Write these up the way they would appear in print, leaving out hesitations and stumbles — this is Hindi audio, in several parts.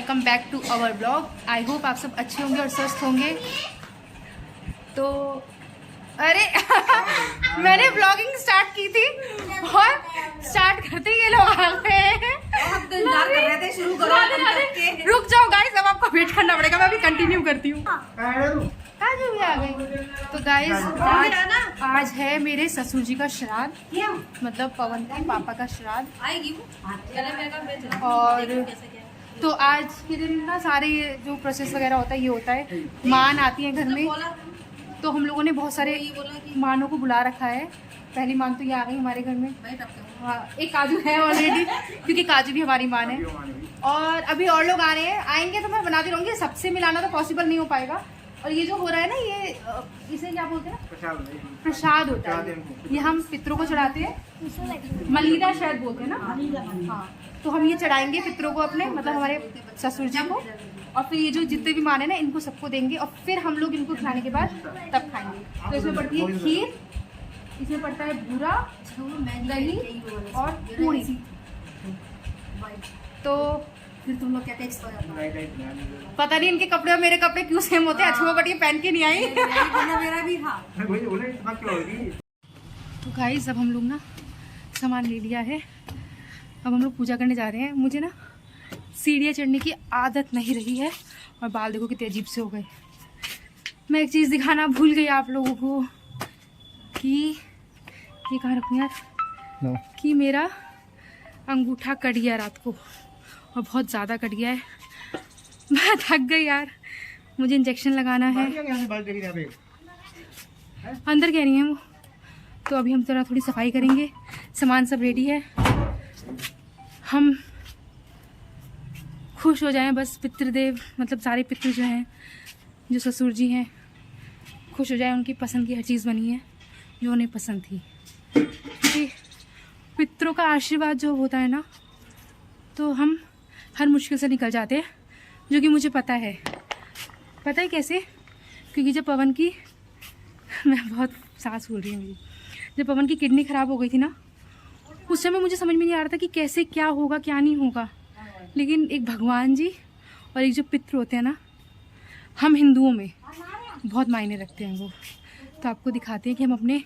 Welcome back to our blog. I hope आप सब अच्छे होंगे और स्वस्थ होंगे। तो अरे मैंने ब्लॉगिंग स्टार्ट की थी और स्टार्ट करते ही ये लोग आ गए। शुरू करो। रुक जाओ गाइस, अब आपको वेट करना पड़ेगा, मैं अभी कंटिन्यू करती हूँ। आज भी आ गई। तो गाइस आज है मेरे ससुर जी का श्राद्ध, मतलब पवन के पापा का श्राद्ध। और तो आज के दिन ना सारे जो प्रोसेस वगैरह होता है ये होता है, मान आती है घर में। तो हम लोगों ने बहुत सारे मानों को बुला रखा है। पहली मान तो ये आ गई हमारे घर में। हाँ, एक काजू है ऑलरेडी, क्योंकि काजू भी हमारी मान है। और अभी और लोग आ रहे हैं, आएंगे तो मैं बनाती रहूँगी। सबसे मिलाना तो पॉसिबल नहीं हो पाएगा। और ये जो हो रहा है ना, ये इसे क्या बोलते हैं ना, प्रसाद होता है। ये हम पितरों को चढ़ाते हैं, मलीदा शायद बोलते हैं ना। हाँ, तो हम ये चढ़ाएंगे पितरों को अपने, मतलब हमारे ससुर जी को। और फिर ये जो जितने भी मान है ना, इनको सबको देंगे। और फिर हम लोग इनको खिलाने के बाद तब खाएंगे। तो इसमें पड़ती है खीर, इसमें पड़ता है भूरा, दही और पूरी। तो फिर तुम लोग क्या टेक्स्ट पता नहीं इनके कपड़े और मेरे कपड़े क्यों सेम होते हैं। अच्छा, बट ये पहन के नहीं आई। मेरा भी था। तो गाइस अब हम लोग ना सामान ले लिया है, अब हम लोग पूजा करने जा रहे हैं। मुझे ना सीढ़ियाँ चढ़ने की आदत नहीं रही है और बाल देखो कितने अजीब से हो गए। मैं एक चीज़ दिखाना भूल गई आप लोगों को कि ये कहाँ रखूँ यार, कि मेरा अंगूठा कट गया रात को और बहुत ज़्यादा कट गया है। मैं थक गई यार, मुझे इंजेक्शन लगाना है। अंदर कह रही हैं वो। तो अभी हम जरा थोड़ी सफाई करेंगे, सामान सब रेडी है। हम खुश हो जाएं बस, पितृदेव मतलब सारे पितृ जो हैं, जो ससुर जी हैं, खुश हो जाएं। उनकी पसंद की हर चीज़ बनी है जो उन्हें पसंद थी। क्योंकि पितरों का आशीर्वाद जो होता है ना, तो हम हर मुश्किल से निकल जाते हैं, जो कि मुझे पता है। पता है कैसे? क्योंकि जब पवन की मैं बहुत सांस फूल रही हूँ मेरी, जब पवन की किडनी ख़राब हो गई थी ना, उस समय मुझे समझ में नहीं आ रहा था कि कैसे क्या होगा क्या नहीं होगा। लेकिन एक भगवान जी और एक जो पितृ होते हैं ना, हम हिंदुओं में बहुत मायने रखते हैं वो। तो आपको दिखाते हैं कि हम अपने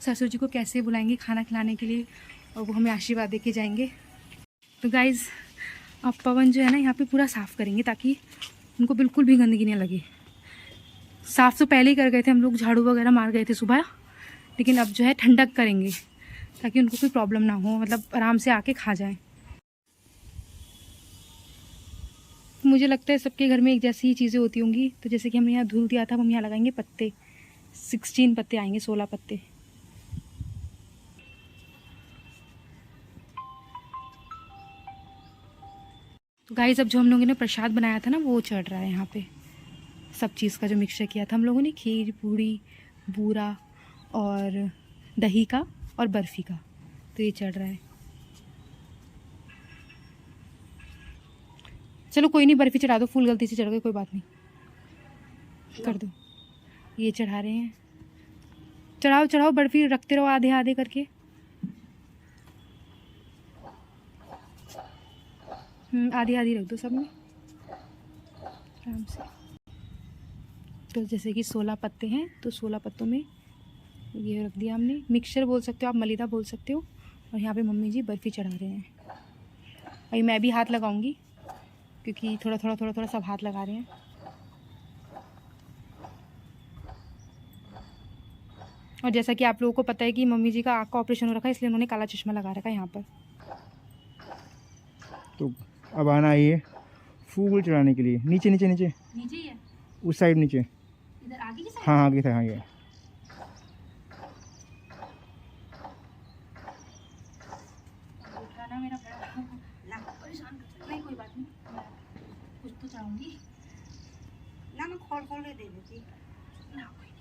ससुर जी को कैसे बुलाएंगे खाना खिलाने के लिए, और वो हमें आशीर्वाद दे के जाएंगे। तो गाइज़ अब पवन जो है ना यहाँ पे पूरा साफ़ करेंगे, ताकि उनको बिल्कुल भी गंदगी नहीं लगे। साफ़ तो पहले ही कर गए थे हम लोग, झाड़ू वगैरह मार गए थे सुबह, लेकिन अब जो है ठंडक करेंगे ताकि उनको कोई प्रॉब्लम ना हो, मतलब आराम से आके खा जाएं। मुझे लगता है सबके घर में एक जैसी ही चीज़ें होती होंगी। तो जैसे कि हमने यहाँ धूल दिया था, हम यहाँ लगाएंगे पत्ते, 16 पत्ते आएंगे, 16 पत्ते। तो गाइस अब जो हम लोगों ने प्रसाद बनाया था ना, वो चढ़ रहा है यहाँ पे। सब चीज़ का जो मिक्सचर किया था हम लोगों ने, खीर, पूड़ी, बूरा और दही का और बर्फ़ी का, तो ये चढ़ रहा है। चलो कोई नहीं, बर्फ़ी चढ़ा दो, फूल गलती से चढ़ गए, कोई बात नहीं, कर दो। ये चढ़ा रहे हैं, चढ़ाओ चढ़ाओ, बर्फ़ी रखते रहो आधे आधे करके। आधी आधी रख दो सब में आराम से। तो जैसे कि 16 पत्ते हैं, तो 16 पत्तों में ये रख दिया हमने। मिक्सचर बोल सकते हो आप, मलीदा बोल सकते हो। और यहाँ पे मम्मी जी बर्फ़ी चढ़ा रहे हैं। अभी मैं भी हाथ लगाऊंगी, क्योंकि थोड़ा थोड़ा सब हाथ लगा रहे हैं। और जैसा कि आप लोगों को पता है कि मम्मी जी का आँख का ऑपरेशन हो रखा है, इसलिए उन्होंने काला चश्मा लगा रखा है यहाँ पर। तो अब आना है फूल चढ़ाने के लिए। नीचे नीचे नीचे नीचे ही है, उस साइड नीचे। इधर आगे की साइड। हाँ आगे था, आगे। उठाना मेरा परेशान कर, नहीं कोई बात नहीं, कुछ तो चाहूँगी ना, मैं खोल खोल के दे देती ना, कोई नहीं।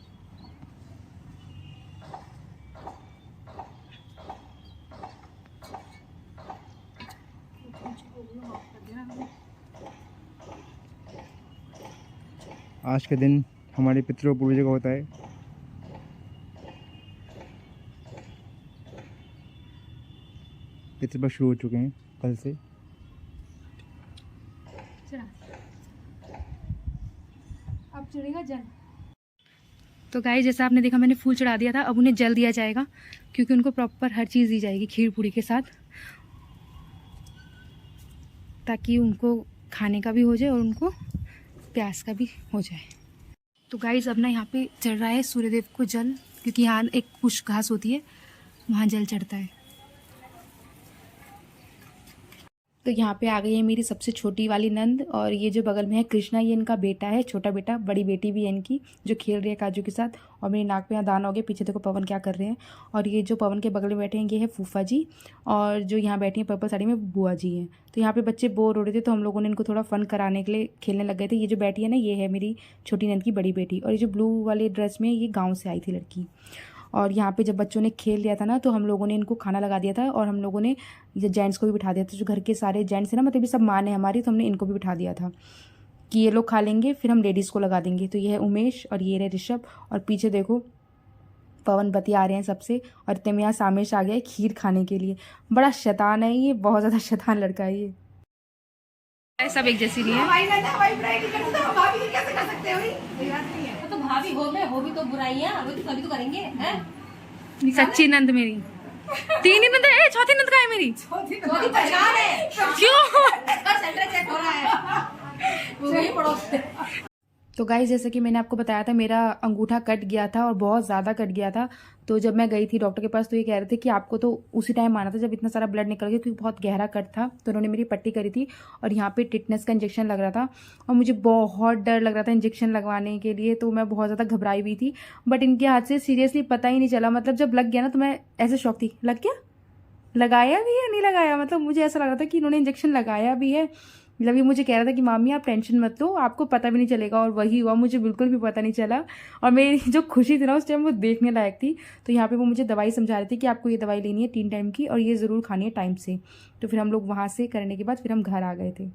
आज के दिन हमारे पितरों पूर्वजों का होता है। पितृपक्ष शुरू हो चुके हैं कल से। चला चढ़ेगा जल। तो गाइस जैसा आपने देखा मैंने फूल चढ़ा दिया था, अब उन्हें जल दिया जाएगा क्योंकि उनको प्रॉपर हर चीज़ दी जाएगी खीर पूड़ी के साथ, ताकि उनको खाने का भी हो जाए और उनको प्यास का भी हो जाए। तो गाइस अब ना यहाँ पे चढ़ रहा है सूर्यदेव को जल, क्योंकि यहाँ एक कुश घास होती है, वहाँ जल चढ़ता है। तो यहाँ पे आ गई है मेरी सबसे छोटी वाली नंद, और ये जो बगल में है कृष्णा, ये इनका बेटा है, छोटा बेटा। बड़ी बेटी भी है इनकी जो खेल रही है काजू के साथ, और मेरी नाक पे यहाँ दाना हो गया। पीछे देखो पवन क्या कर रहे हैं। और ये जो पवन के बगल में बैठे हैं ये है फूफा जी, और जो यहाँ बैठी हैं पर्पल साड़ी में बुआ जी हैं। तो यहाँ पे बच्चे बोर हो रहे थे तो हम लोगों ने इनको थोड़ा फन कराने के लिए खेलने लग गए थे। ये जो बैठी है ना ये है मेरी छोटी नंद की बड़ी बेटी, और ये जो ब्लू वाले ड्रेस में ये गाँव से आई थी लड़की। और यहाँ पे जब बच्चों ने खेल लिया था ना तो हम लोगों ने इनको खाना लगा दिया था, और हम लोगों ने ये जेंट्स को भी बिठा दिया था। जो घर के सारे जेंट्स हैं ना, मतलब ये सब माँ है हमारी, तो हमने इनको भी बिठा दिया था कि ये लोग खा लेंगे फिर हम लेडीज़ को लगा देंगे। तो ये है उमेश और ये है ऋषभ, और पीछे देखो पवन बतिया रहे हैं सबसे। और इतने में यहाँ सामेश आ गया है खीर खाने के लिए। बड़ा शैतान है ये, बहुत ज़्यादा शैतान लड़का है ये। सब एक जैसी नहीं है। तो भाभी हो भी तो बुराइयां वो तो कभी तो करेंगे हैं। सच्ची नंद मेरी, तीन ही नंद है, चौथी नंद का है मेरी। चौथी पहचान है क्यों? सेंटर चेक हो रहा है वो भी पड़ोस। तो गाइस जैसे कि मैंने आपको बताया था मेरा अंगूठा कट गया था और बहुत ज़्यादा कट गया था। तो जब मैं गई थी डॉक्टर के पास तो ये कह रहे थे कि आपको तो उसी टाइम आना था जब इतना सारा ब्लड निकल गया, क्योंकि बहुत गहरा कट था। तो उन्होंने मेरी पट्टी करी थी और यहाँ पे टिटनेस का इंजेक्शन लग रहा था, और मुझे बहुत डर लग रहा था इंजेक्शन लगवाने के लिए। तो मैं बहुत ज़्यादा घबराई हुई थी, बट इनके हाथ से सीरियसली पता ही नहीं चला। मतलब जब लग गया ना तो मैं ऐसे शौक थी, लग गया, लगाया भी है नहीं लगाया। मतलब मुझे ऐसा लग रहा था कि इन्होंने इंजेक्शन लगाया भी है। मतलब ये मुझे कह रहा था कि मामी आप टेंशन मत लो, आपको पता भी नहीं चलेगा, और वही हुआ, मुझे बिल्कुल भी पता नहीं चला। और मेरी जो खुशी थी ना उस टाइम वो देखने लायक थी। तो यहाँ पे वो मुझे दवाई समझा रही थी कि आपको ये दवाई लेनी है 3 टाइम की, और ये ज़रूर खानी है टाइम से। तो फिर हम लोग वहाँ से करने के बाद फिर हम घर आ गए थे।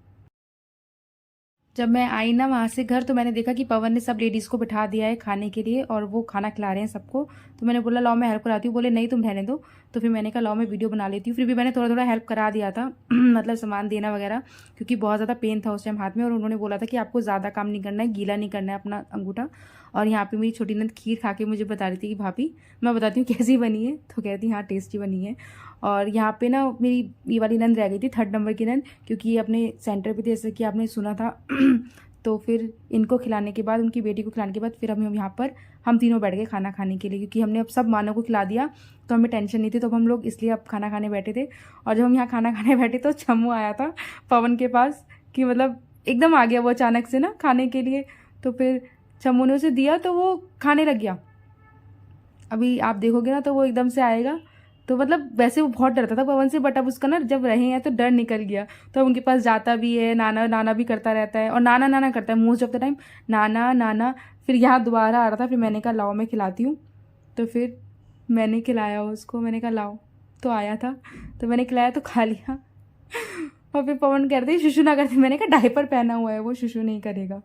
जब मैं आई ना वहाँ से घर तो मैंने देखा कि पवन ने सब लेडीज़ को बिठा दिया है खाने के लिए, और वो खाना खिला रहे हैं सबको। तो मैंने बोला लाओ मैं हेल्प कराती हूँ। बोले नहीं तुम रहने दो। तो फिर मैंने कहा लाओ मैं वीडियो बना लेती हूँ। फिर भी मैंने थोड़ा थोड़ा हेल्प करा दिया था मतलब सामान देना वगैरह, क्योंकि बहुत ज़्यादा पेन था उस टाइम हाथ में। और उन्होंने बोला था कि आपको ज़्यादा काम नहीं करना है, गीला नहीं करना है अपना अंगूठा। और यहाँ पे मेरी छोटी नंद खीर खा के मुझे बता रही थी कि भाभी मैं बताती हूँ कैसी बनी है। तो कहती हाँ टेस्टी बनी है। और यहाँ पे ना मेरी ये वाली नंद रह गई थी 3rd नंबर की नंद, क्योंकि ये अपने सेंटर पे थी जैसे कि आपने सुना था तो फिर इनको खिलाने के बाद, उनकी बेटी को खिलाने के बाद फिर हम यहाँ पर हम तीनों बैठ गए खाना खाने के लिए, क्योंकि हमने अब सब मानों को खिला दिया तो हमें टेंशन नहीं थी। तो अब हम लोग इसलिए अब खाना खाने बैठे थे। और जब हम यहाँ खाना खाने बैठे तो छम्मू आया था पवन के पास, कि मतलब एकदम आ गया वो अचानक से ना खाने के लिए। तो फिर छम्मू ने उसे दिया तो वो खाने लग गया। अभी आप देखोगे ना तो वो एकदम से आएगा। तो मतलब वैसे वो बहुत डरता था पवन से, बट अब उसका ना जब रहे हैं तो डर निकल गया। तो अब उनके पास जाता भी है, नाना नाना भी करता रहता है, और नाना नाना करता है मोस्ट ऑफ द टाइम, नाना नाना। फिर यहाँ दोबारा आ रहा था, फिर मैंने कहा लाओ मैं खिलाती हूँ। तो फिर मैंने खिलाया उसको, मैंने कहा लाओ। तो आया था तो मैंने खिलाया तो खा लिया। और फिर पवन कहते शुशु ना करते, मैंने कहा डायपर पहना हुआ है वो शुशु नहीं करेगा।